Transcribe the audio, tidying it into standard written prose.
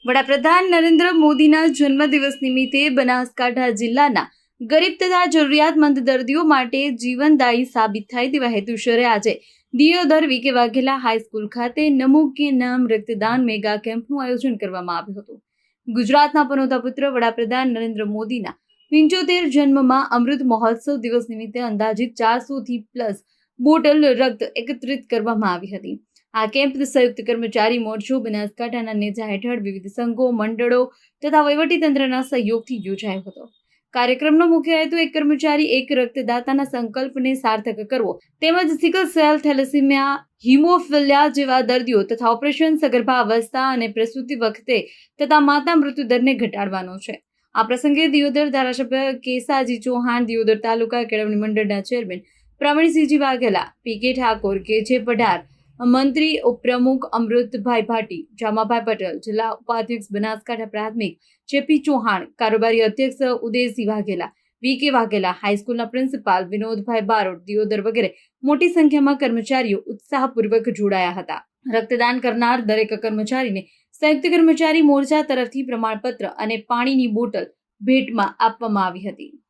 વડાપ્રધાન નરેન્દ્ર મોદીના જન્મદિવસ નિમિત્તે બનાસકાંઠા જિલ્લાના ગરીબ તથા જરૂરિયાતમંદ દર્દીઓ માટે જીવનદાયી સાબિત થાય તેવા હેતુસરે આજે દિયોદર વીકે વાઘેલા હાઈસ્કૂલ ખાતે નમો કે નામ રક્તદાન મેગા કેમ્પનું આયોજન કરવામાં આવ્યું હતું। ગુજરાતના પનોતા પુત્ર વડાપ્રધાન નરેન્દ્ર મોદીના 75 જન્મમાં અમૃત મહોત્સવ દિવસ નિમિત્તે અંદાજિત 400થી પ્લસ બોટલ રક્ત એકત્રિત કરવામાં આવી હતી। આ કેમ્પ સંયુક્ત કર્મચારી મોરચો બનાસકાંઠાના નેજા હેઠળ વિવિધ સંઘો મંડળો તથા વહીવટીતંત્રના સહયોગથી યોજાયો હતો। કાર્યક્રમનો મુખ્ય હેતુ એક કર્મચારી એક રક્તદાતાના સંકલ્પને સાર્થક કરવો તેમજ સિકલ સેલ થેલેસીમિયા હિમોફિલિયા જેવા દર્દીઓ તથા ઓપરેશન સગર્ભા અવસ્થા અને પ્રસૂતિ વખતે તથા માતા મૃત્યુદરને ઘટાડવાનો છે। આ પ્રસંગે દિયોદર ધારાસભ્ય કેસાજી ચૌહાણ, દિયોદર તાલુકા કેળવણી મંડળના ચેરમેન પ્રવીણસિંહજી વાઘેલા, પીકે ઠાકોર, કે પઢાર, મંત્રી ઉપપ્રમુખ અમૃતભાઈ ભાટી, જામાભાઈ પટેલ, જિલ્લા ઉપાધ્યક્ષ બનાસકાંઠા પ્રાથમિક જેપી ચૌહાણ, કારોબારી અધ્યક્ષ ઉદયસિંહ વાઘેલા, વીકે વાઘેલા, હાઈસ્કૂલના પ્રિન્સિપાલ વિનોદભાઈ બારોટ, દિયોદર વગેરે મોટી સંખ્યામાં કર્મચારીઓ ઉત્સાહપૂર્વક જોડાયા હતા। રક્તદાન કરનાર દરેક કર્મચારીને સંયુક્ત કર્મચારી મોરચા તરફથી પ્રમાણપત્ર અને પાણીની બોટલ ભેટમાં આપવામાં આવી હતી।